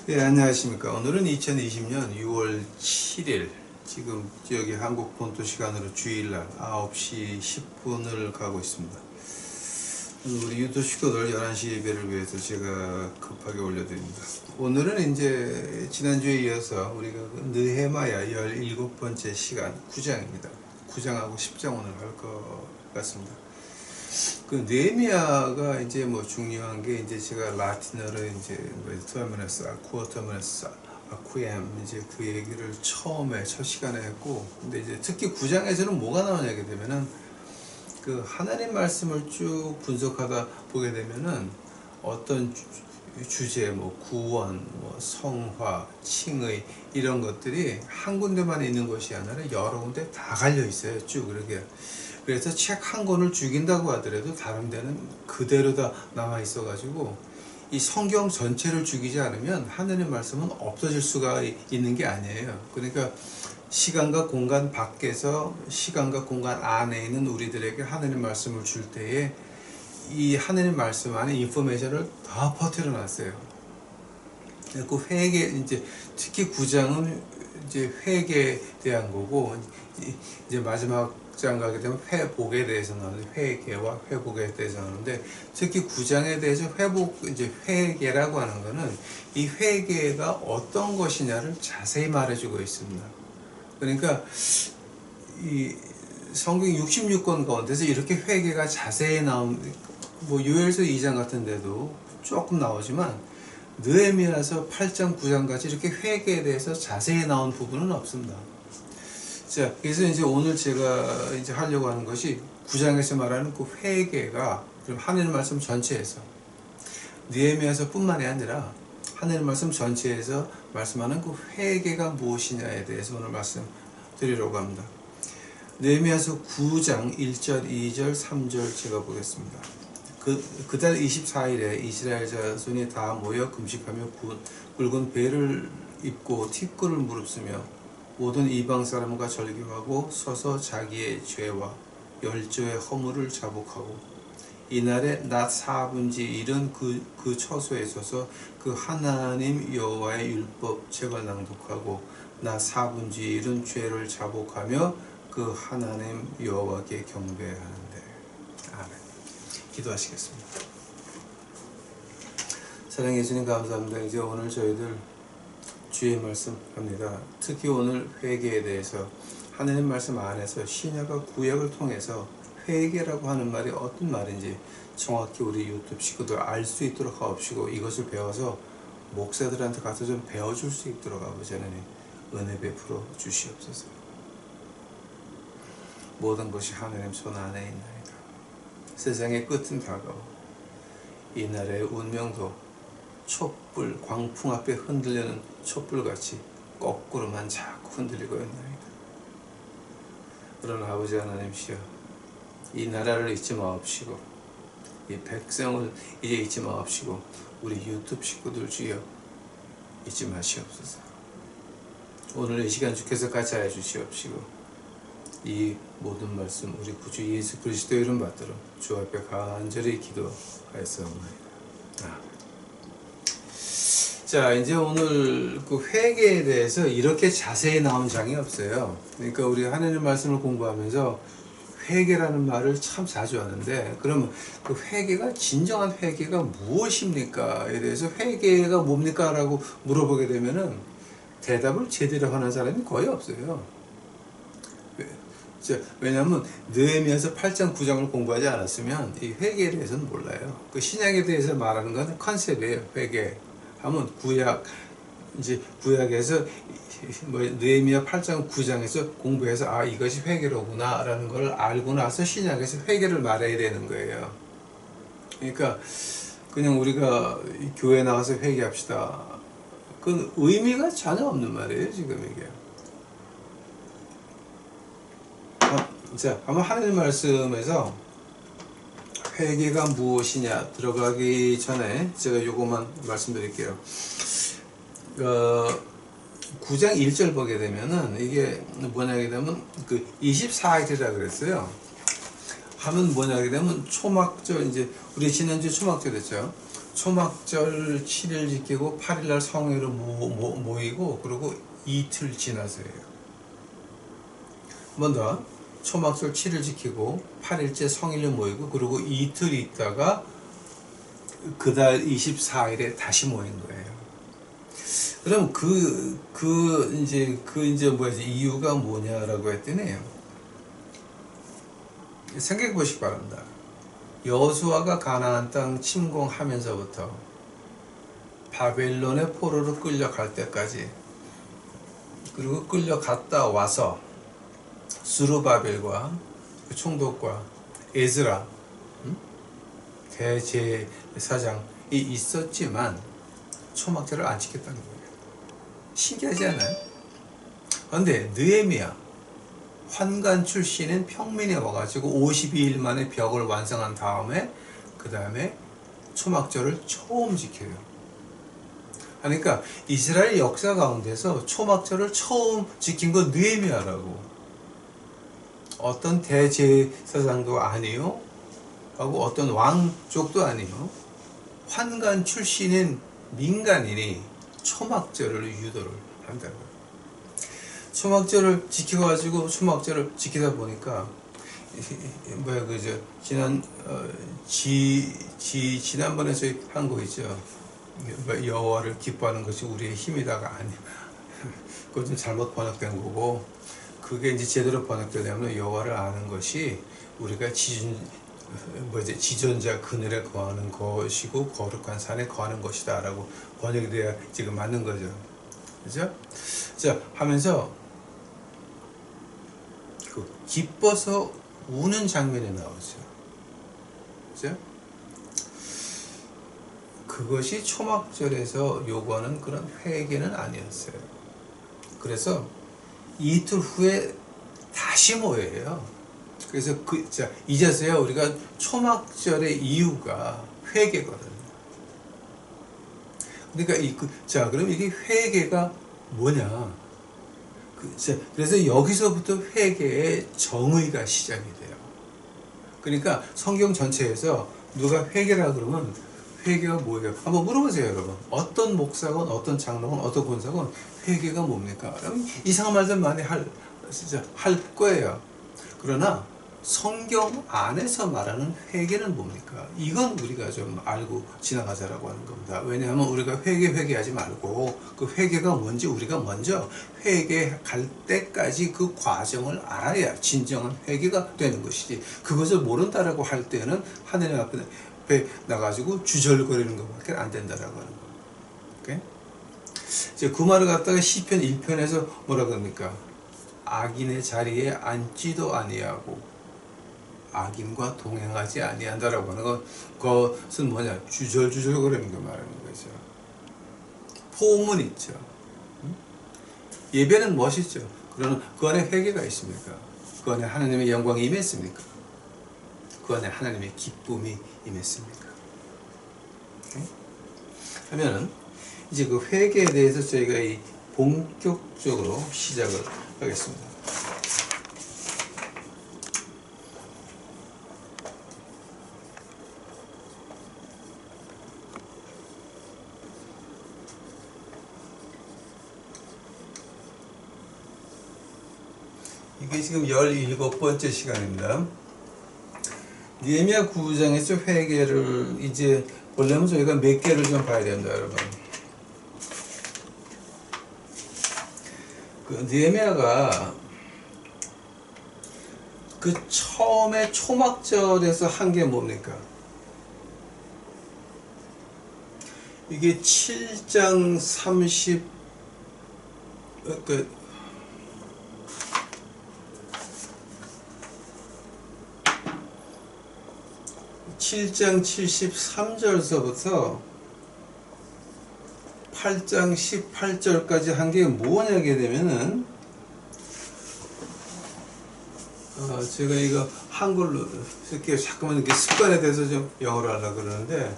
네, 안녕하십니까. 오늘은 2020년 6월 7일, 지금 여기 한국 본토 시간으로 주일날 9시 10분을 가고 있습니다. 우리 유도 식구들 11시 예배를 위해서 제가 급하게 올려드립니다. 오늘은 이제 지난주에 이어서 우리가 느헤마야 17번째 시간 9장입니다. 9장하고 10장 오늘 할 것 같습니다. 그 느헤미야가 이제 뭐 중요한 게 이제 제가 라틴어로 이제 터미너스, 아쿠어터미너스, 아쿠엠 이제 그 얘기를 처음에 첫 시간에 했고, 근데 이제 특히 9장에서는 뭐가 나오냐게 되면은 그 하나님 말씀을 쭉 분석하다 보게 되면은 어떤 주제, 뭐 구원, 뭐 성화, 칭의 이런 것들이 한 군데만 있는 것이 아니라 여러 군데 다 갈려 있어요. 쭉 그렇게. 그래서 책 한 권을 죽인다고 하더라도 다른 데는 그대로 다 남아 있어 가지고 이 성경 전체를 죽이지 않으면 하나님 말씀은 없어질 수가 있는 게 아니에요. 그러니까 시간과 공간 밖에서 시간과 공간 안에 있는 우리들에게 하나님 말씀을 줄 때에 이 하나님 말씀 안에 인포메이션을 다 퍼뜨려 놨어요. 그 회개, 이제 특히 9장은 이제 회개에 대한 거고, 이제 마지막 장 가게 되면 회복에 대해서 나오는데, 회개와 회복에 대해서 나오는데, 특히 9장에 대해서 이제 회개라고 하는 거는 이 회개가 어떤 것이냐를 자세히 말해주고 있습니다. 그러니까 이 성경 66권 가운데서 이렇게 회개가 자세히 나온, 뭐 요엘서 2장 같은 데도 조금 나오지만 느헤미야서 8장 9장까지 이렇게 회개에 대해서 자세히 나온 부분은 없습니다. 자, 그래서 이제 오늘 제가 이제 하려고 하는 것이 9장에서 말하는 그 회개가 하나님 말씀 전체에서, 느헤미야서 뿐만이 아니라 하나님 말씀 전체에서 말씀하는 그 회개가 무엇이냐에 대해서 오늘 말씀 드리려고 합니다. 느헤미야서 9장 1절, 2절, 3절 제가 보겠습니다. 그달 24일에 이스라엘 자손이 다 모여 금식하며 굵은 배를 입고 티끌을 무릅쓰며 모든 이방 사람과 절교하고 서서 자기의 죄와 열조의 허물을 자복하고 이날에 낮 4분지 1은 그 처소에 서서 그 하나님 여호와의 율법 책을 낭독하고 낮 4분지 1은 죄를 자복하며 그 하나님 여호와께 경배하는데. 아멘. 기도하시겠습니다. 사랑해 주님 감사합니다. 이제 오늘 저희들 주의 말씀 합니다. 특히 오늘 회개에 대해서 하나님 말씀 안에서 신약과 구약을 통해서 회개라고 하는 말이 어떤 말인지 정확히 우리 유튜브 식구들 알 수 있도록 하옵시고, 이것을 배워서 목사들한테 가서 좀 배워줄 수 있도록 아버지 하나님 은혜 베풀어 주시옵소서. 모든 것이 하나님 손 안에 있나이다. 세상의 끝은 다가오 이 나라의 운명도 촛불, 광풍 앞에 흔들리는 촛불같이 거꾸로만 자꾸 흔들리고 있나이다. 그러나 아버지 하나님시여, 이 나라를 잊지 마옵시고 이 백성을 이제 잊지 마옵시고 우리 유튜브 식구들 주여 잊지 마시옵소서. 오늘 이 시간 주께서 같이 하여 주시옵시고 이 모든 말씀 우리 구주 예수 그리스도 이름 받들어 주 앞에 간절히 기도하였사옵나이다. 자, 이제 오늘 그 회개에 대해서 이렇게 자세히 나온 장이 없어요. 그러니까 우리 하나님 말씀을 공부하면서 회개라는 말을 참 자주 하는데, 그러면 그 회개가, 진정한 회개가 무엇입니까?에 대해서 회개가 뭡니까? 라고 물어보게 되면은 대답을 제대로 하는 사람이 거의 없어요. 왜냐하면 느헤미야서 8장 9장을 공부하지 않았으면 이 회개에 대해서는 몰라요. 그 신약에 대해서 말하는 건 컨셉이에요. 회개 하면 구약에서 뭐 느헤미야 8장 9장에서 공부해서 아, 이것이 회개로구나 라는 걸 알고 나서 신약에서 회개를 말해야 되는 거예요. 그러니까 그냥 우리가 교회 나가서 회개합시다, 그건 의미가 전혀 없는 말이에요. 지금 이게. 자, 한번 하나님 말씀에서 회개가 무엇이냐 들어가기 전에 제가 요거만 말씀드릴게요. 9장 1절 보게 되면은 이게 뭐냐게 되면 그 24일이라 그랬어요. 하면 뭐냐게 되면 초막절, 이제 우리 지난주 초막절 했죠. 초막절 7일 지키고 8일날 성회로 모이고 그리고 이틀 지나서요. 한 번 더. 초막절 7일 지키고 8일째 성일로 모이고 그리고 이틀 있다가 그달 24일에 다시 모인 거예요. 그럼 이제 뭐지 이유가 뭐냐라고 했더니 생각해 보시기 바랍니다. 여호수아가 가나안 땅 침공하면서부터 바벨론의 포로로 끌려갈 때까지 그리고 끌려갔다 와서 스루바벨과 그 총독과 에즈라 대제사장이 있었지만 초막절을 안 지켰다는 거예요. 신기하지 않아요? 그런데 느헤미야 환관 출신인 평민에 와가지고 52일 만에 벽을 완성한 다음에 그 다음에 초막절을 처음 지켜요. 그러니까 이스라엘 역사 가운데서 초막절을 처음 지킨 건 느헤미야라고. 어떤 대제사장도 아니요 하고 어떤 왕 쪽도 아니요 환관 출신인 민간인이 초막절을 유도를 한다는 거예요. 초막절을 지켜가지고 초막절을 지키다 보니까 지난번에 저희 한 거 있죠. 여호와를 기뻐하는 것이 우리의 힘이다가 아니야. 그거 좀 잘못 번역된 거고, 그게 이제 제대로 번역되려면 여호와를 아는 것이 우리가 지존자 그늘에 거하는 것이고 거룩한 산에 거하는 것이다라고 번역이 돼야 지금 맞는 거죠. 그죠? 자, 하면서 그 기뻐서 우는 장면이 나오죠. 그죠? 그것이 초막절에서 요구하는 그런 회개는 아니었어요. 그래서 이틀 후에 다시 모여요. 그래서 이제서야 우리가 초막절의 이유가 회개거든요. 그러니까 그럼 이게 회개가 뭐냐? 그래서 여기서부터 회개의 정의가 시작이 돼요. 그러니까 성경 전체에서 누가 회개라 그러면 회개가 뭐예요? 한번 물어보세요, 여러분. 어떤 목사건, 어떤 장로건, 어떤 권사건 회개가 뭡니까? 그럼 이상한 말들 많이 할 거예요. 그러나 성경 안에서 말하는 회개는 뭡니까? 이건 우리가 좀 알고 지나가자라고 하는 겁니다. 왜냐하면 우리가 회개하지 말고 그 회개가 뭔지 우리가 먼저 회개할 때까지 그 과정을 알아야 진정한 회개가 되는 것이지, 그것을 모른다라고 할 때는 하느님 앞에 나가지고 주절거리는 것밖에 안 된다라고 하는 거예요. 오케이? 이제 그 말을 갖다가 시편 1편에서 뭐라 그럽니까? 악인의 자리에 앉지도 아니하고 악인과 동행하지 아니한다라고 하는 그것은 뭐냐? 주절거리는 거 말하는 거죠. 포옹은 있죠. 예배는 멋있죠. 그러나 그 안에 회개가 있습니까? 그 안에 하나님의 영광이 임했습니까? 그 안에 하나님의 기쁨이 임했습니까? 하면은 이제 그 회개에 대해서 저희가 본격적으로 시작을 하겠습니다. 이게 지금 17번째 시간입니다. 느헤미야 9장에서 회개를 이제 보려면 저희가 몇 개를 좀 봐야 됩니다, 여러분. 그 느헤미야가 그 처음에 초막절에서 한 게 뭡니까? 이게 7장 7장 73절서부터 8장 18절까지 한 게 뭐냐게 되면은, 제가 이거 한글로 이렇게 자꾸만 이렇게 습관에 대해서 좀 영어로 하려고 그러는데,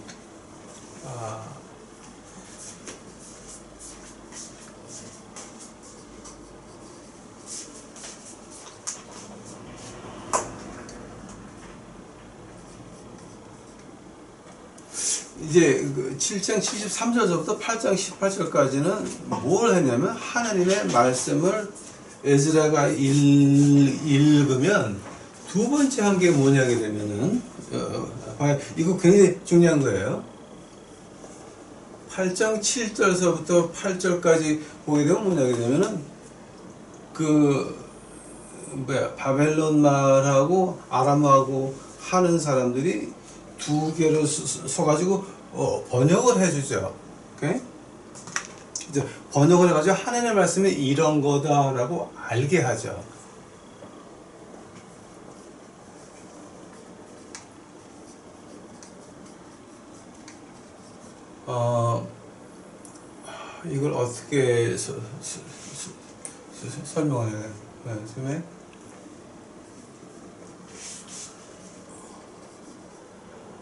이제 7장 73절부터 8장 18절까지는 뭘 했냐면 하나님의 말씀을 에스라가 읽으면 두 번째 한 게 뭐냐게 되면은 이거 굉장히 중요한 거예요. 8장 7절서부터 8절까지 보게 되면 뭐냐게 되면은 바벨론 말하고 아람하고 하는 사람들이 두 개로 서가지고 번역을 해주죠. 오케이? 이제 번역을 해가지고 하나님의 말씀이 이런 거다라고 알게 하죠. 이걸 어떻게 설명을 해요?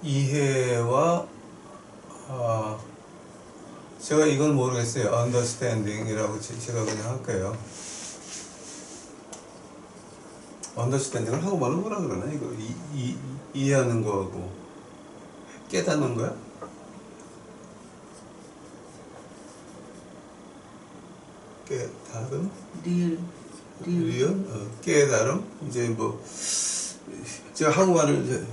이해와 제가 이건 모르겠어요. understanding이라고 제가 그냥 할게요. understanding을 한국말로 뭐라 그러나? 이거 이해하는 거하고 깨닫는 거야? 깨달음? 리을? 깨달음? 이제 뭐 제가 한국말을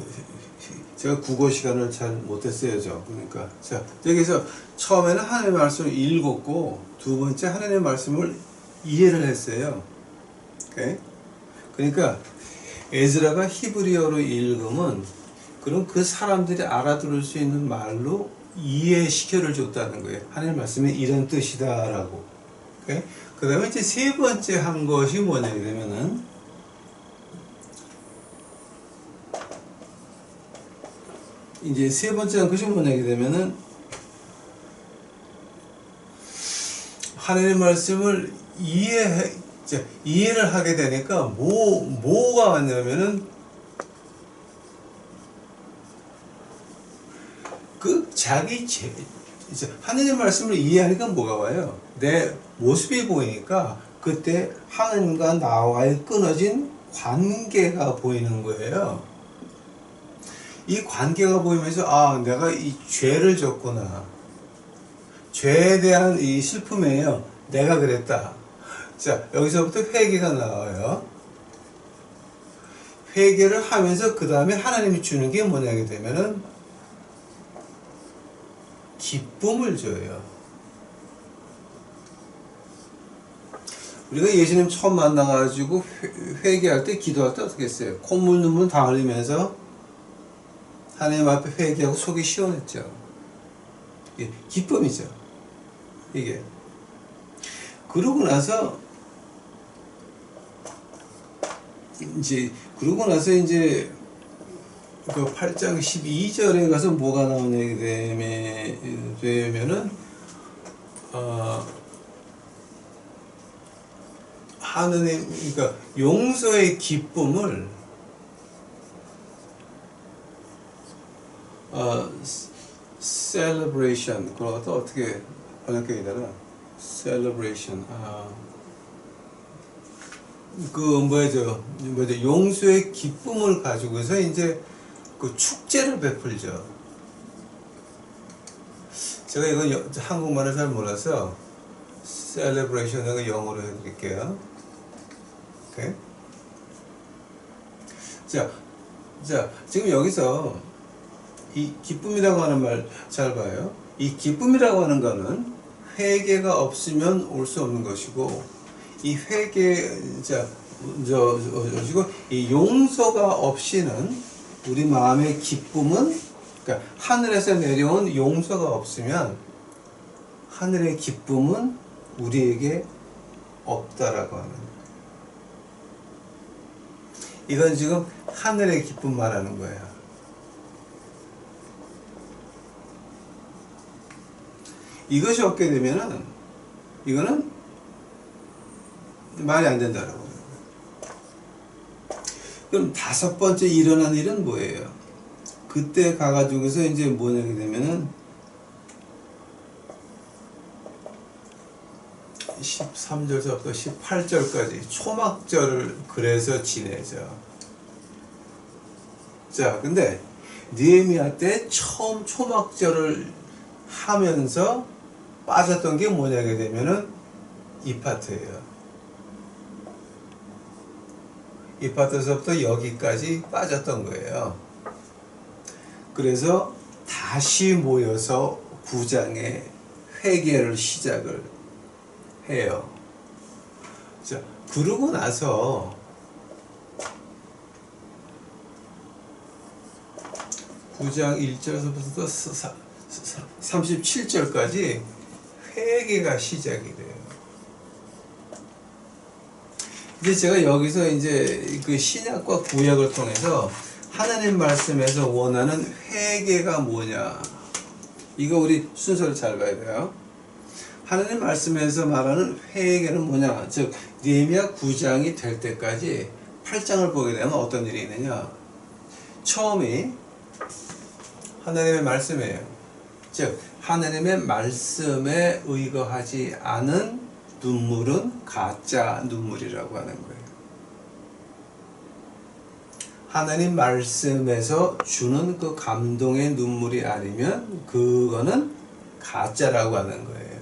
제가 국어 시간을 잘 못했어요. 그러니까 자 여기서 처음에는 하나님의 말씀을 읽었고 두 번째 하나님의 말씀을 이해를 했어요. 오케이? 그러니까 에스라가 히브리어로 읽으면 그럼 그 사람들이 알아들을 수 있는 말로 이해시켜를 줬다는 거예요. 하나님의 말씀이 이런 뜻이다라고. 오케이? 그 다음에 이제 세 번째 한 것이 뭐냐 그러면은 이제 세 번째 한 것이 뭐냐 되면은 하나님의 말씀을 이해를 하게 되니까 뭐가 왔냐면은 하나님의 말씀을 이해하니까 뭐가 와요? 내 모습이 보이니까 그때 하나님과 나와의 끊어진 관계가 보이는 거예요. 이 관계가 보이면서 내가 이 죄를 졌구나. 죄에 대한 이 슬픔이에요. 내가 그랬다. 자, 여기서부터 회개가 나와요. 회개를 하면서 그 다음에 하나님이 주는 게 뭐냐게 되면은 기쁨을 줘요. 우리가 예수님 처음 만나가지고 회개할 때 기도할 때 어떻게 했어요? 콧물 눈물 다 흘리면서 하나님 앞에 회개하고 속이 시원했죠. 이게 기쁨이죠. 이게. 그러고 나서 이제 그 8장 12절에 가서 뭐가 나오냐 되면은 하느님 그러니까 용서의 기쁨을 celebration 그걸 어떻게 번역해야 되나? celebration 용서의 기쁨을 가지고서 이제 그 축제를 베풀죠. 제가 이건 한국말을 잘 몰라서 celebration을 영어로 해드릴게요. 오케이? 자, 지금 여기서 이 기쁨이라고 하는 말 잘 봐요. 이 기쁨이라고 하는 거는 회개가 없으면 올 수 없는 것이고, 이 이 용서가 없이는 우리 마음의 기쁨은, 그러니까 하늘에서 내려온 용서가 없으면 하늘의 기쁨은 우리에게 없다라고 하는. 이건 지금 하늘의 기쁨 말하는 거예요. 이것이 없게 되면은 이거는 말이 안 된다라고. 그럼 다섯 번째 일어난 일은 뭐예요? 그때 가가지고서 이제 뭐냐게 되면은 13절부터 18절까지 초막절을 그래서 지내죠. 자, 근데 느헤미야 때 처음 초막절을 하면서 빠졌던 게 뭐냐게 되면은 이 파트예요. 이 파트에서부터 여기까지 빠졌던 거예요. 그래서 다시 모여서 9장의 회개를 시작을 해요. 자, 그러고 나서 9장 1절에서부터 37절까지 회개가 시작이 돼요. 이제 제가 여기서 이제 그 신약과 구약을 통해서 하나님 말씀에서 원하는 회개가 뭐냐, 이거 우리 순서를 잘 봐야 돼요. 하나님 말씀에서 말하는 회개는 뭐냐, 즉 느헤미야 9장이 될 때까지 8장을 보게 되면 어떤 일이 있느냐. 처음이 하나님의 말씀이에요. 즉 하나님의 말씀에 의거하지 않은 눈물은 가짜 눈물이라고 하는 거예요. 하나님 말씀에서 주는 그 감동의 눈물이 아니면 그거는 가짜라고 하는 거예요.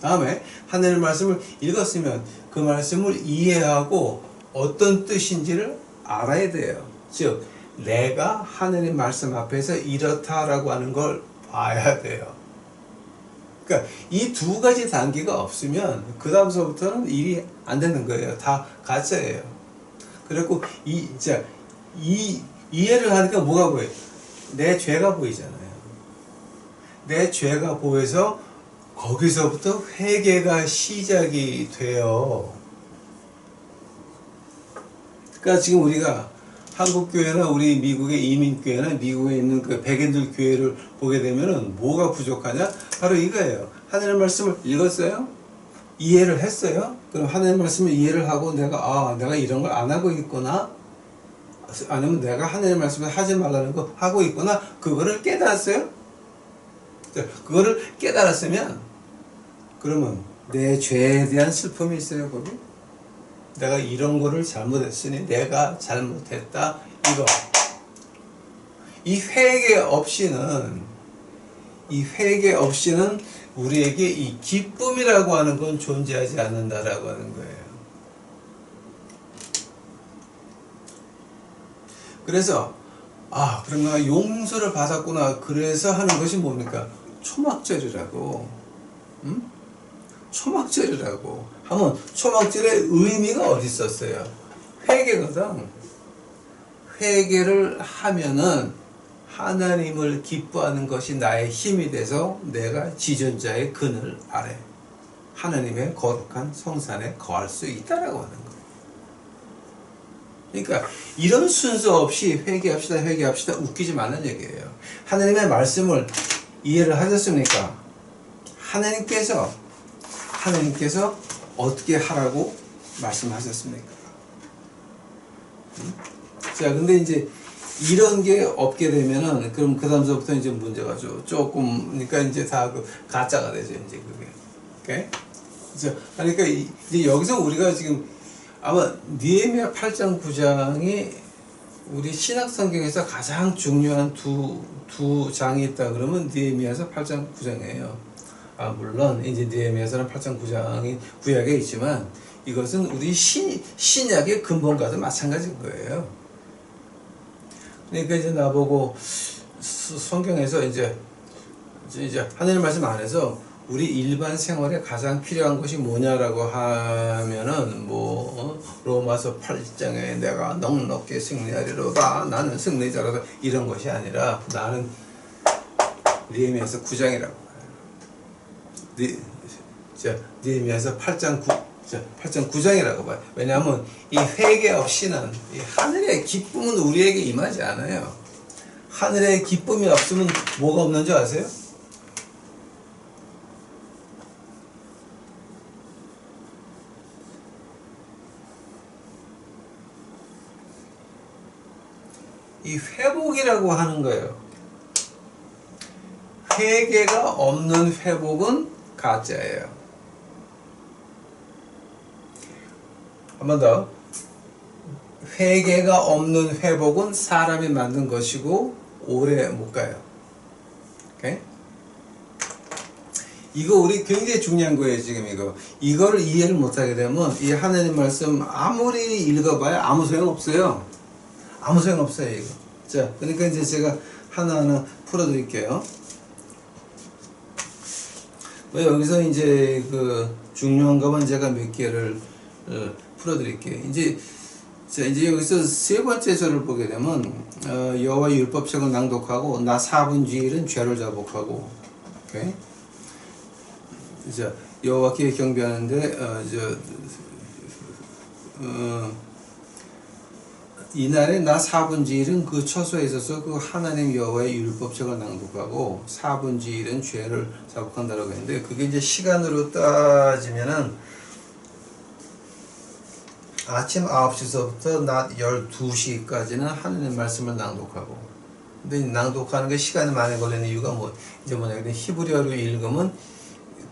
다음에 하나님 말씀을 읽었으면 그 말씀을 이해하고 어떤 뜻인지를 알아야 돼요. 즉 내가 하나님 말씀 앞에서 이렇다라고 하는 걸 봐야 돼요. 그러니까 이 두 가지 단계가 없으면 그 다음서부터는 일이 안 되는 거예요. 다 가짜예요. 그리고 이해를 하니까 뭐가 보여요? 내 죄가 보이잖아요. 내 죄가 보여서 거기서부터 회개가 시작이 돼요. 그러니까 지금 우리가 한국교회나 우리 미국의 이민교회나 미국에 있는 그 백인들 교회를 보게 되면은 뭐가 부족하냐? 바로 이거예요. 하나님 말씀을 읽었어요? 이해를 했어요? 그럼 하나님 말씀을 이해를 하고 내가 이런 걸 안 하고 있구나? 아니면 내가 하나님 말씀을 하지 말라는 거 하고 있구나? 그거를 깨달았어요? 그거를 깨달았으면 그러면 내 죄에 대한 슬픔이 있어요, 거기? 내가 이런 거를 잘못했으니 내가 잘못했다, 이거. 이 회개 없이는 우리에게 이 기쁨이라고 하는 건 존재하지 않는다라고 하는 거예요. 그래서 그런가 용서를 받았구나. 그래서 하는 것이 뭡니까? 초막절이라고. 초막절이라고 하면 초막절의 의미가 어디 있었어요? 회개거든. 회개를 하면은 하나님을 기뻐하는 것이 나의 힘이 돼서 내가 지존자의 그늘 아래 하나님의 거룩한 성산에 거할 수 있다라고 하는 거예요. 그러니까 이런 순서 없이 회개합시다 웃기지 마는 얘기예요. 하나님의 말씀을 이해를 하셨습니까? 하나님께서 어떻게 하라고 말씀하셨습니까? 자, 근데 이제 이런 게 없게 되면은 그럼 그 다음서부터 이제 문제가 조금, 그러니까 이제 다 그 가짜가 되죠, 이제 그게. 오케이? 자, 그러니까 이제 여기서 우리가 지금 아마 느헤미야 8장 9장이 우리 신약 성경에서 가장 중요한 두 장이 있다 그러면 느헤미야서 8장 9장이에요. 물론 이제 느헤미야서는 8장 9장이 구약에 있지만 이것은 우리 신약의 근본과도 마찬가지인 거예요. 그러니까 이제 나보고 성경에서 이제 하나님 말씀 안에서 우리 일반 생활에 가장 필요한 것이 뭐냐라고 하면은 로마서 8장에 내가 넉넉히 승리하리로다, 나는 승리자로다, 이런 것이 아니라 나는 느헤미야서 9장이라고. 느헤미야서 8장 9장이라고 봐요. 왜냐하면 이 회개 없이는 이 하늘의 기쁨은 우리에게 임하지 않아요. 하늘의 기쁨이 없으면 뭐가 없는 줄 아세요? 이 회복이라고 하는 거예요. 회개가 없는 회복은 가짜예요. 한 번 더. 회개가 없는 회복은 사람이 만든 것이고 오래 못 가요. 오케이? 이거 우리 굉장히 중요한 거예요, 지금 이거. 이거를 이해를 못하게 되면 이 하나님 말씀 아무리 읽어봐야 아무 소용 없어요. 아무 소용 없어요, 이거. 자, 그러니까 이제 제가 하나하나 풀어드릴게요. 여기서 이제 그 중요한 것만 제가 몇 개를 풀어드릴게요. 이제 여기서 세 번째 절을 보게 되면 여호와의 율법책을 낭독하고 나 4분 주일은 죄를 자복하고, 오케이? 자, 여호와께 경배하는데 이날에 나 4분 주일은 그 처소에 있어서 그 하나님 여호와의 율법책을 낭독하고 4분 주일은 죄를 자복한다라고 했는데, 그게 이제 시간으로 따지면은 아침 9시서부터 낮 12시까지는 하나님 말씀을 낭독하고, 근데 낭독하는 게 시간이 많이 걸리는 이유가 뭐냐면 히브리어로 읽으면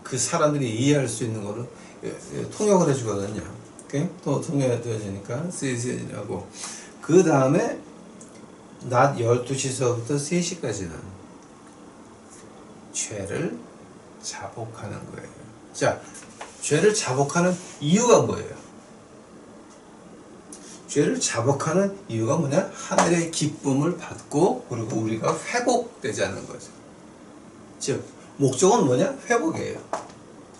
그 사람들이 이해할 수 있는 거를 통역을 해주거든요. 오케이? 통역해주니까 쓰이라고. 그 다음에 낮 12시서부터 3시까지는 죄를 자복하는 거예요. 자, 죄를 자복하는 이유가 뭐예요? 죄를 자복하는 이유가 뭐냐? 하늘의 기쁨을 받고, 그리고 우리가 회복되자는 거죠. 즉, 목적은 뭐냐? 회복이에요.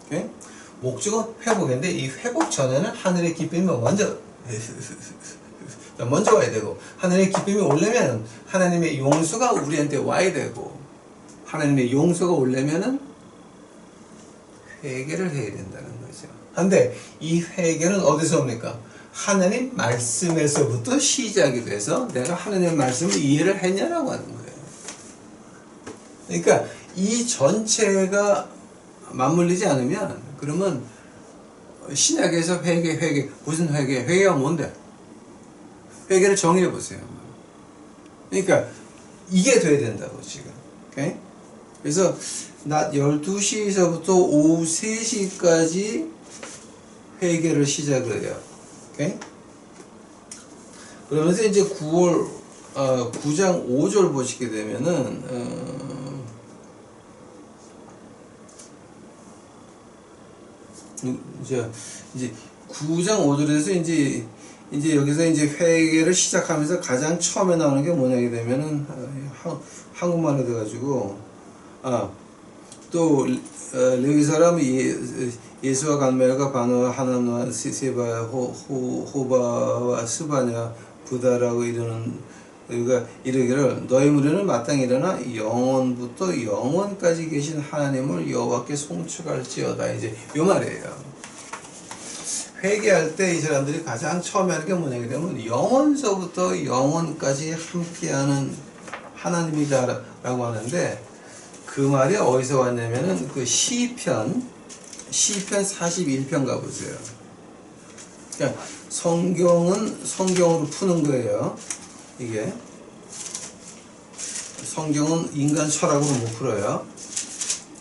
오케이? 목적은 회복인데, 이 회복 전에는 하늘의 기쁨이 먼저 와야 되고, 하늘의 기쁨이 오려면 하나님의 용서가 우리한테 와야 되고, 하나님의 용서가 오려면은 회개를 해야 된다는 거죠. 근데 이 회개는 어디서 옵니까? 하나님 말씀에서부터 시작이 돼서 내가 하나님 말씀을 이해를 했냐라고 하는 거예요. 그러니까 이 전체가 맞물리지 않으면, 그러면 신약에서 회개 무슨 회개가 뭔데? 회개를 정의해 보세요. 그러니까 이게 돼야 된다고 지금. 오케이? 그래서 낮 12시서부터 오후 3시까지 회개를 시작을 해요. 오케이? 그러면서 이제 9장 5절 보시게 되면은 이제 9장 5절에서 이제 여기서 이제 회개를 시작하면서 가장 처음에 나오는 게 뭐냐게 되면은 한국말로 돼가지고 또 레위 사람 예수와 갈멜과 바노와 하나노와 세바 호바와 스바냐 부다라고 이르는, 우리가 이르기를 너희 무리는 마땅히 일어나 영원부터 영원까지 계신 하나님을 여호와께 송축할지어다. 이제 요 말이에요. 회개할 때 이 사람들이 가장 처음에 하는 게 뭐냐게 되면 영원서부터 영원까지 함께하는 하나님이다라고 하는데, 그 말이 어디서 왔냐면은 그 시편 41편 가보세요. 그러니까 성경은 성경으로 푸는 거예요. 이게 성경은 인간 철학으로 못 풀어요.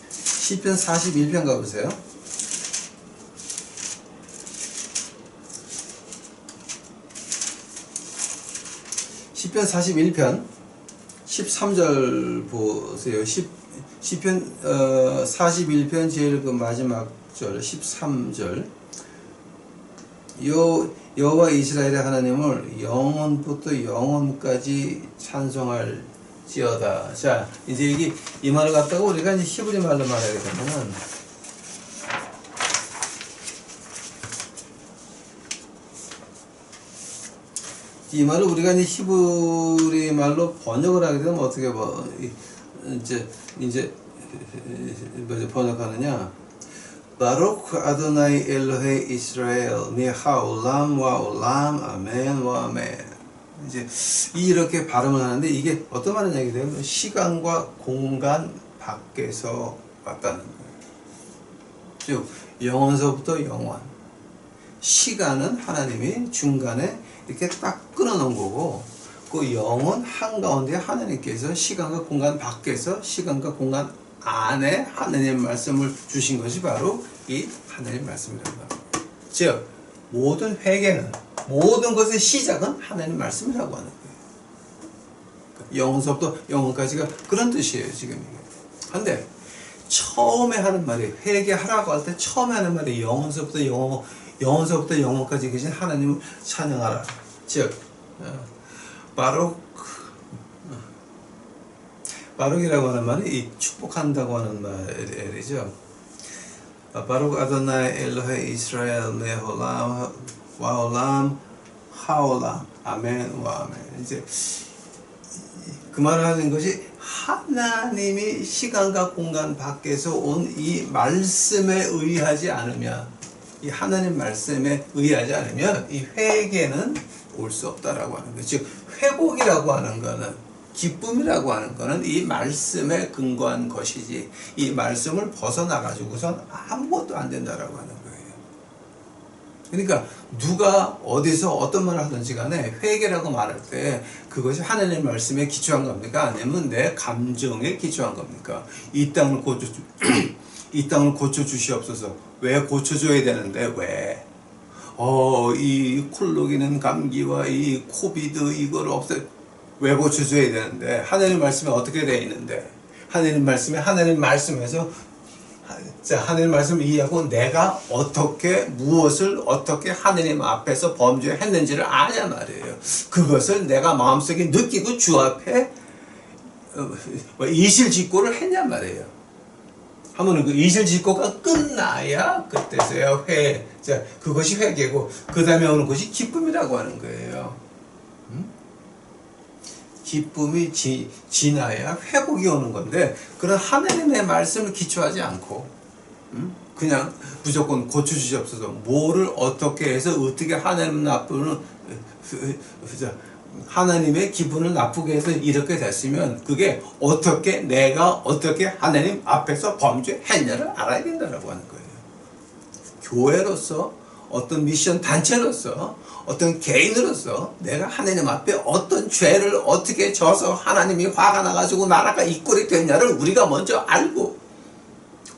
시편 41편 가보세요. 시편 41편 13절 보세요. 시편 41편 제일 그 마지막 절 13절, 여호와 이스라엘의 하나님을 영원부터 영원까지 찬송할지어다. 자, 이제 이 말을 갖다가 우리가 이제 히브리 말로 말하게 되면은, 이 말을 우리가 이제 히브리 말로 번역을 하게 되면 어떻게 이제 번역하느냐? 바룩 아도나이 엘로헤 이스라엘 미하올람 와올람 아멘 와아멘. 이제 이렇게 발음을 하는데, 이게 어떤 말을 얘기 되면 시간과 공간 밖에서 왔다는 거예요. 즉 영원서부터 영원. 시간은 하나님이 중간에 이렇게 딱 끊어놓은 거고, 그 영원 한가운데 하나님께서 시간과 공간 밖에서 시간과 공간 안에 하나님 말씀을 주신 것이 바로 이 하나님 말씀이라는 겁니다. 즉 모든 회개는, 모든 것의 시작은 하나님 말씀이라고 하는 거예요. 영원서부터 영원까지가 그런 뜻이에요, 지금 이게. 근데 처음에 하는 말이, 회개하라고 할 때 처음에 하는 말이 영원서부터 영원까지 계신 하나님을 찬양하라. 즉, 바룩이라고 하는 말은 이 축복한다고 하는 말이죠. 바룩 아도나이 엘로헤 이스라엘 메홀람 와올람 하올람 아멘 와 아멘. 이제 그 말을 하는 것이 하나님이 시간과 공간 밖에서 온 이 말씀에 의하지 않으면, 이 하나님 말씀에 의하지 않으면 이 회개는 올 수 없다라고 하는 거죠. 즉 회복이라고 하는 거는, 기쁨이라고 하는 거는 이 말씀에 근거한 것이지, 이 말씀을 벗어나가지고선 아무것도 안 된다라고 하는 거예요. 그러니까 누가 어디서 어떤 말을 하든지 간에 회개라고 말할 때 그것이 하나님의 말씀에 기초한 겁니까? 아니면 내 감정에 기초한 겁니까? 이 땅을 고쳐주시옵소서. 왜 고쳐줘야 되는데, 왜? 이 콜록이는 감기와 이 코비드 이걸 왜 고쳐줘야 되는데, 하나님 말씀에 어떻게 되어 있는데, 하나님 말씀에서 하나님 말씀을 이해하고 내가 무엇을 어떻게 하나님 앞에서 범죄했는지를 아냐 말이에요. 그것을 내가 마음속에 느끼고 주 앞에 이실직고를 했냔 말이에요. 하면은 그 이실직고가 끝나야 그때서야 그것이 회개고, 그 다음에 오는 것이 기쁨이라고 하는 거예요. 기쁨이 지나야 회복이 오는 건데, 그런 하나님의 말씀을 기초하지 않고 그냥 무조건 고쳐주시옵소서, 뭐를 어떻게 해서 어떻게 하나님의 기분을 나쁘게 해서 이렇게 됐으면 그게 내가 어떻게 하나님 앞에서 범죄했냐를 알아야 된다고 하는 거예요. 교회로서, 어떤 미션 단체로서, 어떤 개인으로서 내가 하나님 앞에 어떤 죄를 어떻게 져서 하나님이 화가 나가지고 나라가 이 꼴이 됐냐를 우리가 먼저 알고,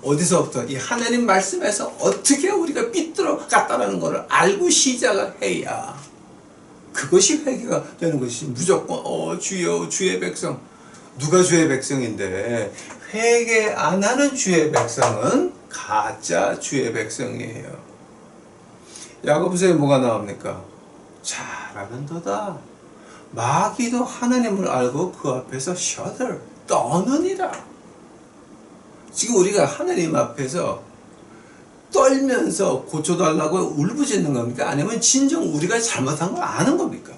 어디서부터 이 하나님 말씀에서 어떻게 우리가 삐뚤어갔다는 것을 알고 시작을 해야 그것이 회개가 되는 것이지, 무조건 주여 주의 백성. 누가 주의 백성인데? 회개 안 하는 주의 백성은 가짜 주의 백성이에요. 야고보서에 뭐가 나옵니까? 잘하는도다 마귀도 하나님을 알고 그 앞에서 떠느니라. 지금 우리가 하나님 앞에서 떨면서 고쳐달라고 울부짖는 겁니까? 아니면 진정 우리가 잘못한 걸 아는 겁니까?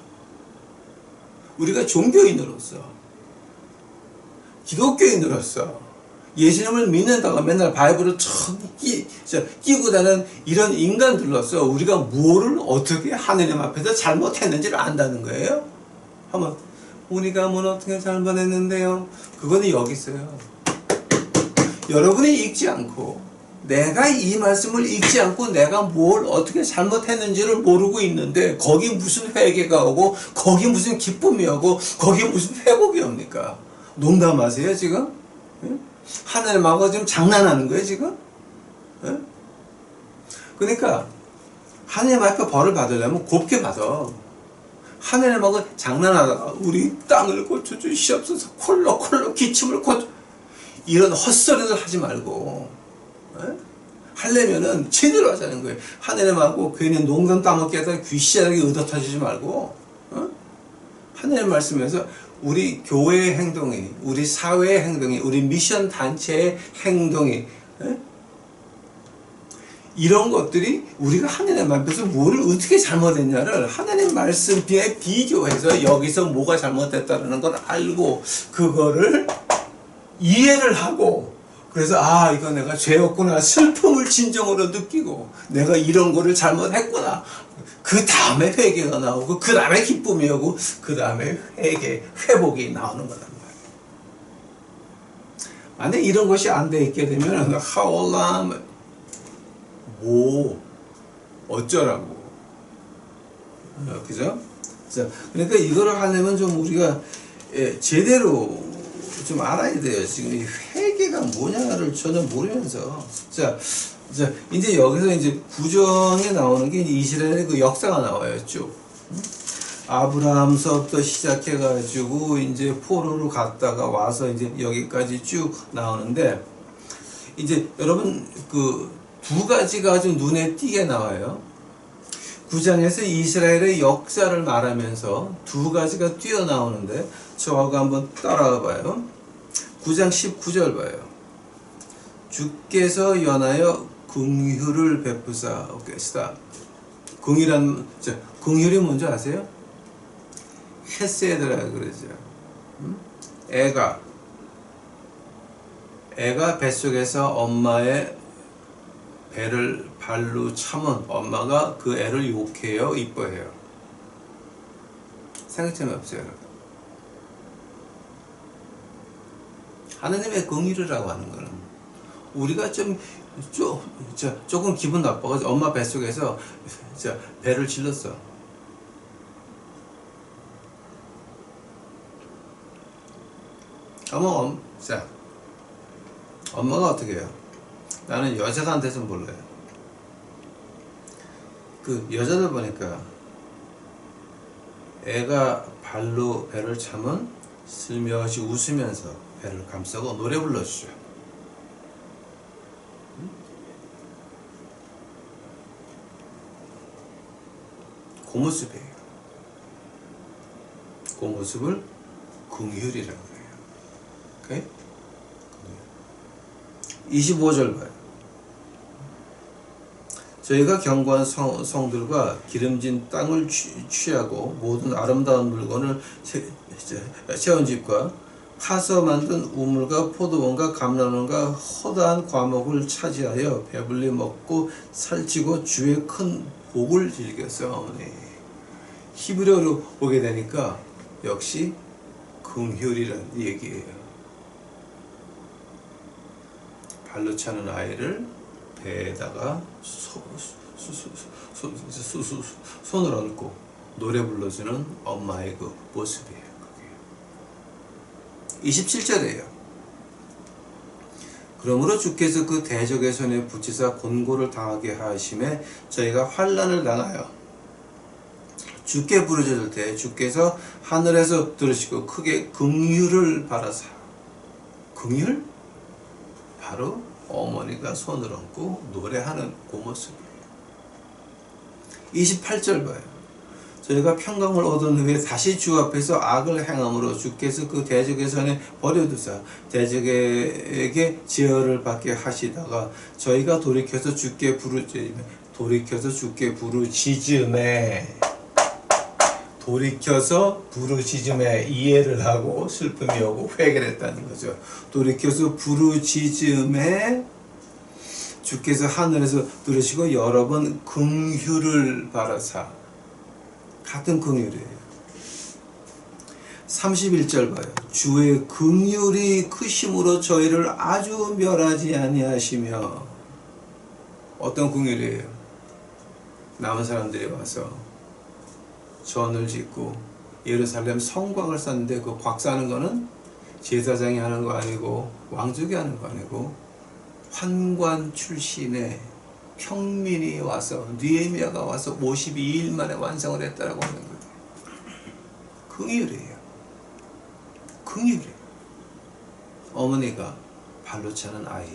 우리가 종교인으로서, 기독교인으로서 예수님을 믿는다고 맨날 바이블을 끼고 다니는 이런 인간들로서 우리가 뭐를 어떻게 하나님 앞에서 잘못했는지를 안다는 거예요? 하면 우리가 어떻게 잘못했는데요? 그거는 여기 있어요. 여러분이 읽지 않고, 내가 이 말씀을 읽지 않고 내가 뭘 어떻게 잘못했는지를 모르고 있는데, 거기 무슨 회개가 오고, 거기 무슨 기쁨이 오고, 거기 무슨 회복이 옵니까? 농담하세요 지금? 하나님하고 지금 장난하는 거예요 지금? 그러니까 하나님 앞에 벌을 받으려면 곱게 받아. 하나님하고 장난하다가 우리 땅을 고쳐주시옵소서, 콜록 기침을 이런 헛소리를 하지 말고, 하려면은 제대로 하자는 거예요. 하나님하고 괜히 농담 따먹게 하다가 귀시하게 의도타주지 말고, 하나님 말씀에서 우리 교회의 행동이, 우리 사회의 행동이, 우리 미션 단체의 행동이, 이런 것들이 우리가 하나님 앞에서 뭐를 어떻게 잘못했냐를 하나님 말씀에 비교해서 여기서 뭐가 잘못됐다는 걸 알고, 그거를 이해를 하고, 그래서 이거 내가 죄였구나, 슬픔을 진정으로 느끼고 내가 이런 거를 잘못했구나, 그 다음에 회개가 나오고, 그 다음에 기쁨이 오고, 그 다음에 회복이 나오는 거란 말이에요. 만약 이런 것이 안 돼 있게 되면 하올람 어쩌라고, 그죠? 자, 그러니까 이거를 하려면 좀 우리가 제대로 좀 알아야 돼요. 지금 이 회개가 뭐냐를 전혀 모르면서. 자, 이제 여기서 이제 구정에 나오는 게 이스라엘의 그 역사가 나와요, 쭉. 아브라함서부터 시작해가지고 이제 포로로 갔다가 와서 이제 여기까지 쭉 나오는데, 이제 여러분 그 두 가지가 아주 눈에 띄게 나와요. 9장에서 이스라엘의 역사를 말하면서 두 가지가 뛰어나오는데, 저하고 한번 따라가 봐요. 9장 19절 봐요. 주께서 연하여 긍휼을 베푸사. 오케이, 스탑. 긍휼이 뭔지 아세요? 헤세드라 그러죠. 애가 뱃속에서 엄마의 배를 발로 참은 엄마가 그 애를 욕해요, 이뻐해요? 생각점이 없어요. 하나님의 긍휼이라고 하는 거는 우리가 조금 기분 나빠가지고 엄마 뱃속에서 배를 질렀어. 엄마가 어떻게 해요? 나는 여자가 안 돼서 몰라요. 그 여자들 보니까 애가 발로 배를 차면 슬며시 웃으면서 배를 감싸고 노래 불러주죠. 그 모습이에요. 그 모습을 긍휼이라고 해요. 오케이? 25절 봐요. 저희가 견고한 성들과 기름진 땅을 취하고 모든 아름다운 물건을 세운 집과 파서 만든 우물과 포도원과 감람원과 허다한 과목을 차지하여 배불리 먹고 살찌고 주의 큰 복을 즐겼사오니. 히브리어로 보게 되니까 역시 긍휼이라는 얘기예요. 발로 차는 아이를 배에다가 손을 얹고 노래 불러주는 엄마의 그 모습이에요. 그게 27절이에요. 그러므로 주께서 그 대적의 손에 붙이사 곤고를 당하게 하심에 저희가 환난을 당하여 주께 부르짖을 때 주께서 하늘에서 들으시고 크게 긍휼을 바라사. 긍휼? 바로 어머니가 손을 얹고 노래하는 그 모습이에요. 28절 봐요. 저희가 평강을 얻은 후에 다시 주 앞에서 악을 행함으로 주께서 그 대적의 손에 버려두사 대적에게 제어를 받게 하시다가 저희가 돌이켜서 주께 부르짖음에 이해를 하고 슬픔이 오고 회개를 했다는 거죠. 돌이켜서 부르짖음에 주께서 하늘에서 들으시고 여러 번 긍휼을 바라사. 같은 긍휼이에요. 31절 봐요. 주의 긍휼이 크심으로 저희를 아주 멸하지 아니하시며. 어떤 긍휼이에요? 남은 사람들이 와서 전을 짓고 예루살렘 성곽을 쌓는데 그 곽사는 거는 제사장이 하는 거 아니고 왕족이 하는 거 아니고 환관 출신의 평민이 와서 느헤미야가 와서 52일 만에 완성을 했다라고 하는 거예요. 긍휼이에요. 긍휼이에요. 어머니가 발로 차는 아이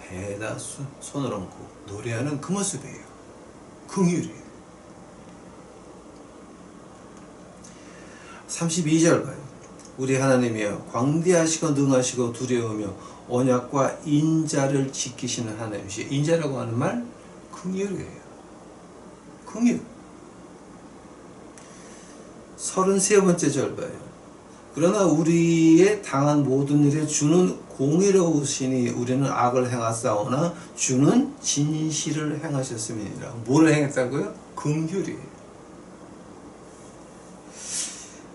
배에다 손을 얹고 노래하는 그 모습이에요. 긍휼이에요. 32절 봐요. 우리 하나님이여 광대하시고 능하시고 두려우며 언약과 인자를 지키시는 하나님이시여. 인자라고 하는 말 긍휼이에요. 긍휼. 33번째 절 봐요. 그러나 우리의 당한 모든 일에 주는 공의로우시니 우리는 악을 행하사오나 주는 진실을 행하셨음이니라. 뭐를 행했다고요? 긍휼이에요.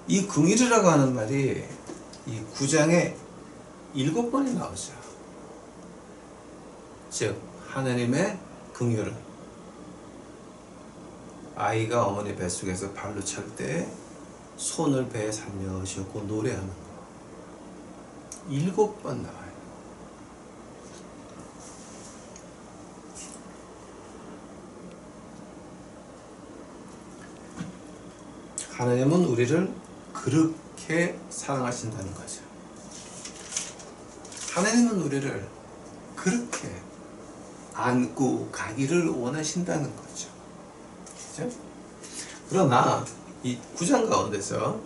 이 긍휼이라고 하는 말이 이 9장에 7번이 나오죠. 즉 하나님의 긍휼은 아이가 어머니 뱃속에서 발로 찰 때 손을 배에 살며시 얹고 노래하는 거 7번 나와요. 하나님은 우리를 그렇게 사랑하신다는 거죠. 하나님은 우리를 그렇게 안고 가기를 원하신다는 거죠. 그죠? 그러나 이 9장 가운데서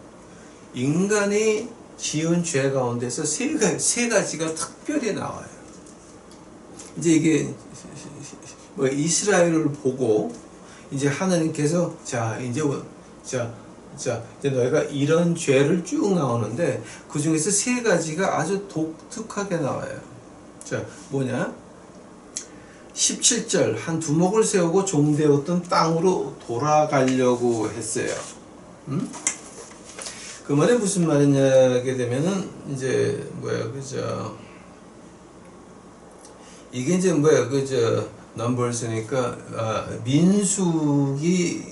인간이 지은 죄 가운데서 세 가지가 특별히 나와요. 이제 이게 뭐 이스라엘을 보고 이제 하나님께서 이제 너희가 이런 죄를 쭉 나오는데 그 중에서 세 가지가 아주 독특하게 나와요. 자, 뭐냐? 17절 한 두목을 세우고 종되었던 땅으로 돌아가려고 했어요. 그 말이 무슨 말이냐 하게 되면은 이제 이게 이제 넘버스니까 민수기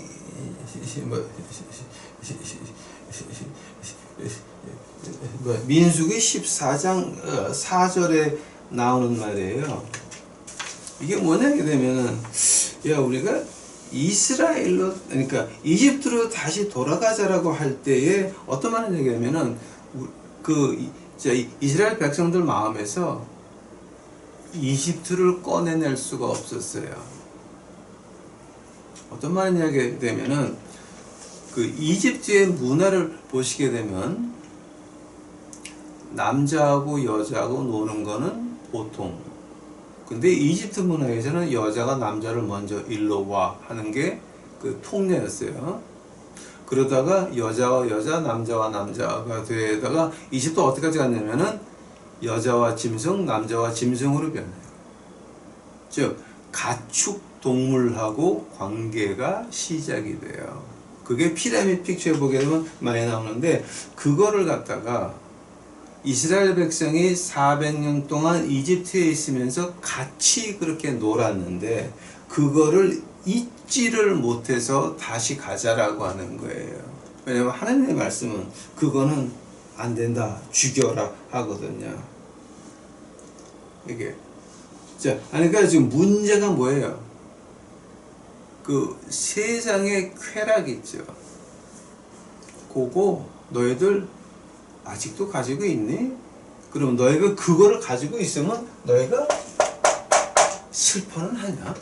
민수기 14장 4절에 나오는 말이에요. 이게 뭐냐게 되면은 우리가 이스라엘로 그러니까 이집트로 다시 돌아가자라고 할 때에 어떤 말을 얘기하면은 이스라엘 백성들 마음에서 이집트를 꺼내낼 수가 없었어요. 어떤 말이냐게 되면은 이집트의 문화를 보시게 되면 남자하고 여자하고 노는 거는 보통. 근데 이집트 문화에서는 여자가 남자를 먼저 일로 와 하는 게 통례였어요. 그러다가 여자와 여자, 남자와 남자가 되다가 이집트 어디까지 갔냐면은 여자와 짐승, 남자와 짐승으로 변해요. 즉 가축 동물하고 관계가 시작이 돼요. 그게 피라미드 픽처에 보게 되면 많이 나오는데 그거를 갖다가 이스라엘 백성이 400년 동안 이집트에 있으면서 같이 그렇게 놀았는데 그거를 잊지를 못해서 다시 가자라고 하는 거예요. 왜냐하면 하나님의 말씀은 그거는 안 된다, 죽여라 하거든요. 이게 그러니까 지금 문제가 뭐예요? 세상의 쾌락 있죠. 그거 너희들 아직도 가지고 있니? 그럼 너희가 그거를 가지고 있으면 너희가 슬퍼는 하냐?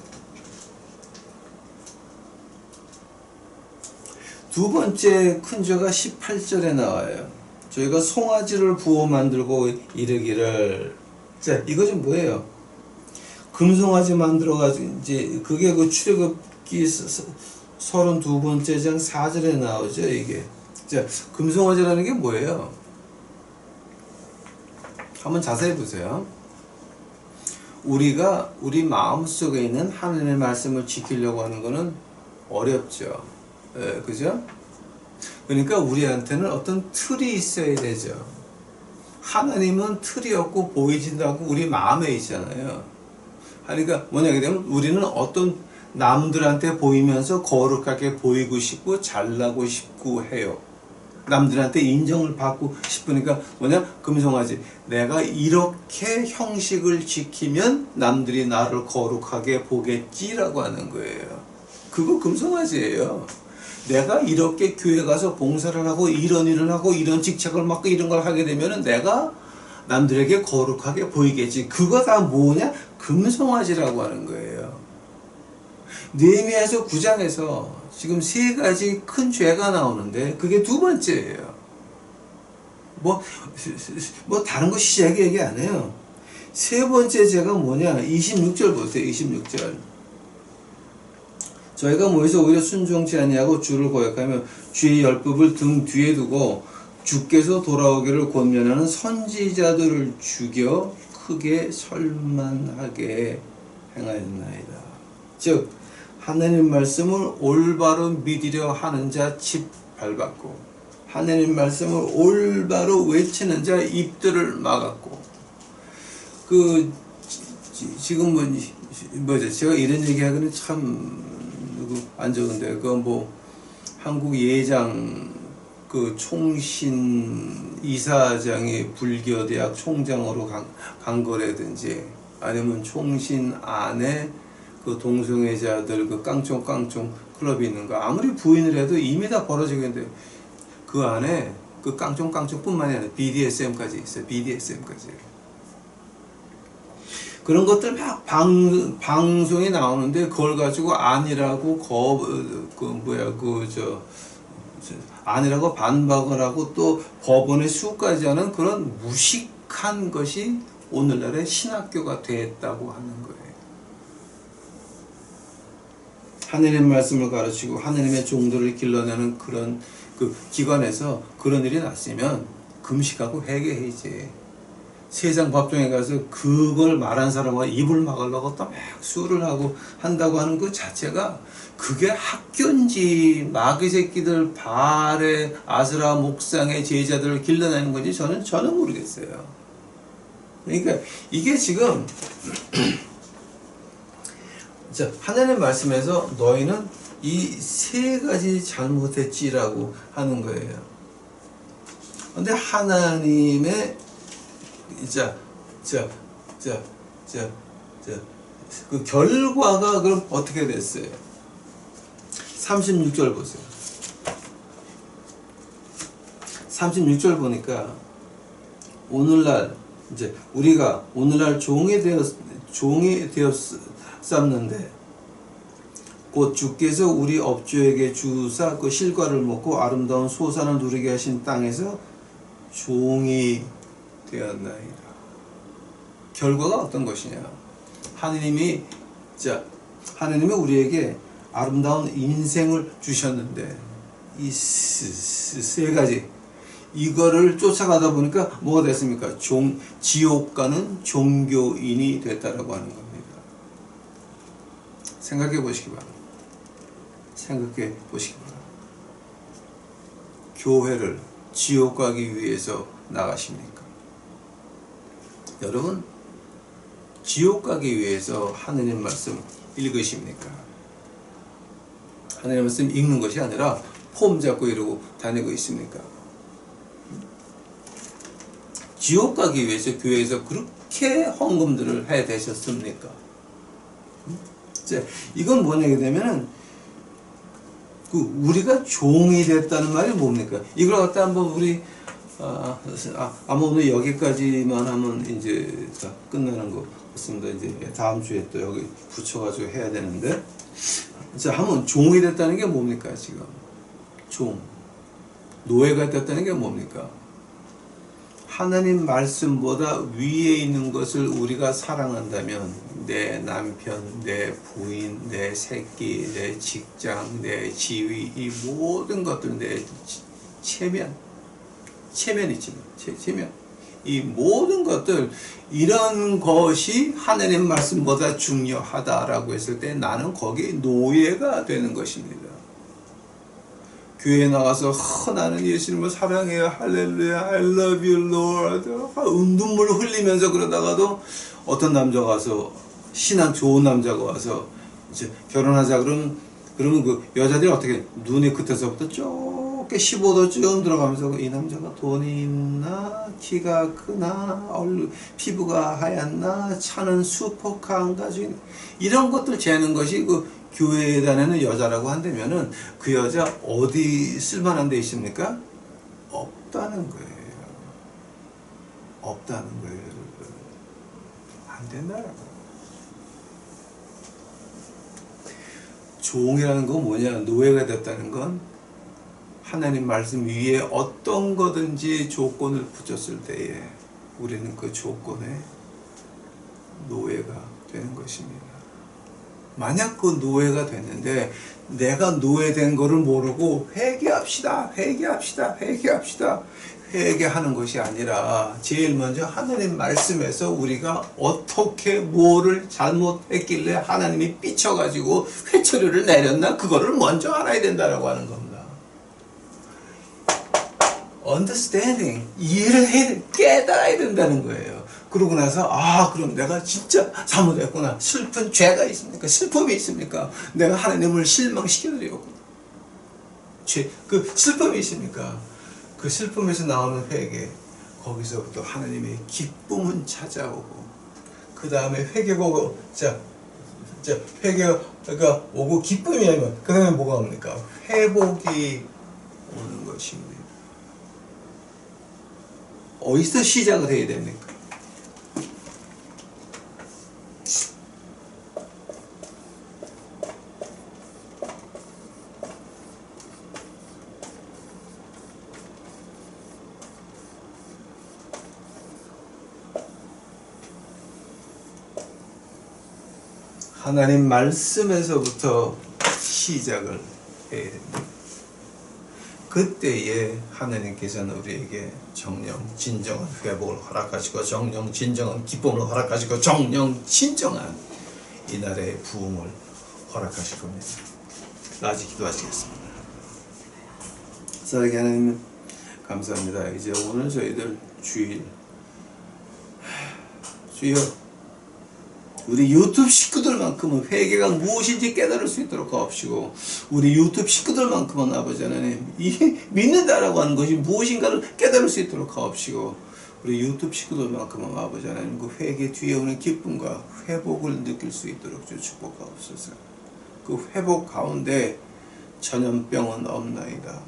두 번째 큰 죄가 18절에 나와요. 저희가 송아지를 부어 만들고 이르기를. 자, 이거 좀 뭐예요? 금송아지 만들어가지고 이제 그게 출애굽기 32번째 장 4절에 나오죠. 이게. 자, 금송아지라는 게 뭐예요? 한번 자세히 보세요. 우리가 우리 마음속에 있는 하나님의 말씀을 지키려고 하는 것은 어렵죠. 그죠? 그러니까 우리한테는 어떤 틀이 있어야 되죠. 하나님은 틀이 없고 보이지도 않고 우리 마음에 있잖아요. 그러니까 뭐냐게 되면 우리는 어떤 남들한테 보이면서 거룩하게 보이고 싶고 잘나고 싶고 해요. 남들한테 인정을 받고 싶으니까 금송아지. 내가 이렇게 형식을 지키면 남들이 나를 거룩하게 보겠지라고 하는 거예요. 그거 금송아지예요. 내가 이렇게 교회 가서 봉사를 하고 이런 일을 하고 이런 직책을 맡고 이런 걸 하게 되면은 내가 남들에게 거룩하게 보이겠지. 그거 다 뭐냐? 금송아지라고 하는 거예요. 느헤미야서 9장에서 지금 세 가지 큰 죄가 나오는데 그게 두 번째예요. 뭐 다른 거 시작에 얘기 안 해요. 세 번째 죄가 뭐냐? 26절 보세요. 26절. 저희가 모여서 오히려 순종치 아니하고 주를 고역하며 주의 율법을 등 뒤에 두고 주께서 돌아오기를 권면하는 선지자들을 죽여 크게 설만하게 행하였나이다. 즉 하나님 말씀을 올바로 믿으려 하는 자 집 밟았고 하나님 말씀을 올바로 외치는 자 입들을 막았고 지금 제가 이런 얘기하기는 참 안 좋은데 한국 예장 총신 이사장이 불교대학 총장으로 간 거라든지 아니면 총신 안에 그 동성애자들 그 깡총깡총 클럽이 있는 거 아무리 부인을 해도 이미 다 벌어지고 있는데 그 안에 그 깡총깡총뿐만이 아니라 BDSM까지 있어요. BDSM까지. 그런 것들 막 방송에 나오는데 그걸 가지고 아니라고 아니라고 반박을 하고 또 법원에 수까지 하는 그런 무식한 것이 오늘날의 신학교가 됐다고 하는 거예요. 하느님의 말씀을 가르치고 하느님의 종들을 길러내는 그런 그 기관에서 그런 일이 났으면 금식하고 회개해야지. 세상 법정에 가서 그걸 말한 사람과 입을 막으려고 또 막 수를 하고 한다고 하는 그 자체가 그게 학교인지 마귀 새끼들 발에 아스라 목상의 제자들을 길러내는 건지 저는 모르겠어요. 그러니까 이게 지금 하나님 말씀에서 너희는 이 세 가지 잘못했지라고 하는 거예요. 근데 하나님의 그 결과가 그럼 어떻게 됐어요? 36절 보세요. 36절 보니까 오늘날 이제 우리가 오늘날 종이 되었었는데 곧 주께서 우리 업주에게 주사 그 실과를 먹고 아름다운 소산을 누리게 하신 땅에서 종이 되었나이다. 결과가 어떤 것이냐? 하느님이 우리에게 아름다운 인생을 주셨는데 이 세 가지 이거를 쫓아가다 보니까 뭐가 됐습니까? 지옥 가는 종교인이 됐다라고 하는 겁니다. 생각해 보시기 바랍니다. 교회를 지옥 가기 위해서 나가십니까? 여러분, 지옥 가기 위해서 하느님 말씀 읽으십니까? 하느님 말씀 읽는 것이 아니라 폼 잡고 이러고 다니고 있습니까? 지옥 가기 위해서 교회에서 그렇게 헌금들을 해 되셨습니까? 이건 뭐냐 되면은 우리가 종이 됐다는 말이 뭡니까? 이걸 갖다 한번 우리 아마 오늘 여기까지만 하면 이제 다 끝나는 거 같습니다. 이제 다음 주에 또 여기 붙여가지고 해야 되는데, 한번 종이 됐다는 게 뭡니까? 지금 노예가 됐다는 게 뭡니까? 하나님 말씀보다 위에 있는 것을 우리가 사랑한다면 내 남편, 내 부인, 내 새끼, 내 직장, 내 지위, 이 모든 것들, 내 체면 있지만 체면, 이 모든 것들, 이런 것이 하나님 말씀보다 중요하다라고 했을 때 나는 거기에 노예가 되는 것입니다. 교회에 나가서 나는 예수님을 사랑해요, 할렐루야, I love you Lord, 눈물을 흘리면서 그러다가도 어떤 남자가 와서, 신앙 좋은 남자가 와서 이제 결혼하자 그러면 그 여자들이 어떻게 눈의 끝에서부터 좁게 15도쯤 들어가면서 이 남자가 돈이 있나, 키가 크나, 피부가 하얗나, 차는 슈퍼카를 가지고 있나, 이런 것들 재는 것이 그 교회에 다니는 여자라고 한다면은 그 여자 어디 쓸만한 데 있습니까? 없다는 거예요. 안 된다라고. 종이라는 건 뭐냐? 노예가 됐다는 건 하나님 말씀 위에 어떤 거든지 조건을 붙였을 때에 우리는 그 조건에 노예가 되는 것입니다. 만약 그 노예가 됐는데 내가 노예된 거를 모르고 회개하는 것이 아니라 제일 먼저 하나님 말씀에서 우리가 어떻게 뭐를 잘못했길래 하나님이 삐쳐가지고 회초리를 내렸나, 그거를 먼저 알아야 된다라고 하는 겁니다. understanding, 이해를 깨달아야 된다는 거예요. 그러고 나서 그럼 내가 진짜 잘못했구나. 슬픈 죄가 있습니까? 슬픔이 있습니까? 내가 하나님을 실망시켜드렸구나. 그 슬픔이 있습니까? 그 슬픔에서 나오는 회개, 거기서부터 하나님의 기쁨은 찾아오고, 그 다음에 회개고 이제 회개가 오고 기쁨이 오면 그 다음에 뭐가 옵니까? 회복이 오는 것입니다. 어디서 시작을 해야 됩니까? 하나님 말씀에서부터 시작을 해야 됩니다. 그때에 하나님께서는 우리에게 정령 진정한 회복을 허락하시고 정령 진정한 기쁨을 허락하시고 정령 진정한 이날의 부흥을 허락하실 겁니다. 라지 기도하시겠습니다. 사랑하는 하나님 감사합니다. 이제 오늘 저희들 주일 주여 우리 유튜브 식구들만큼은 회개가 무엇인지 깨달을 수 있도록 하옵시고 우리 유튜브 식구들만큼은 아버지 하나님 이 믿는다라고 하는 것이 무엇인가를 깨달을 수 있도록 하옵시고 우리 유튜브 식구들만큼은 아버지 하나님 그 회개 뒤에 오는 기쁨과 회복을 느낄 수 있도록 주 축복하옵소서. 그 회복 가운데 전염병은 없나이다.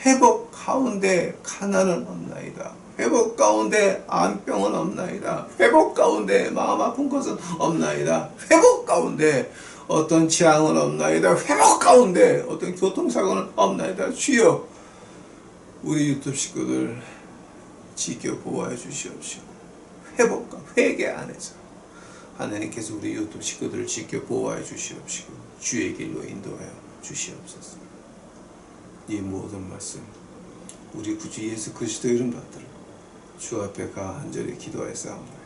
회복 가운데 가난은 없나이다. 회복 가운데 암병은 없나이다. 회복 가운데 마음 아픈 것은 없나이다. 회복 가운데 어떤 재앙은 없나이다. 회복 가운데 어떤 교통사고는 없나이다. 주여 우리 유튜브 식구들 지켜 보호해 주시옵시고 회복과 회개 안에서 하나님께서 우리 유튜브 식구들을 지켜 보호해 주시옵시고 주의 길로 인도하여 주시옵소서. 이 모든 말씀 우리 구주 예수 그리스도 이름 받들어 주 앞에 간절히 기도하였사옵나이다.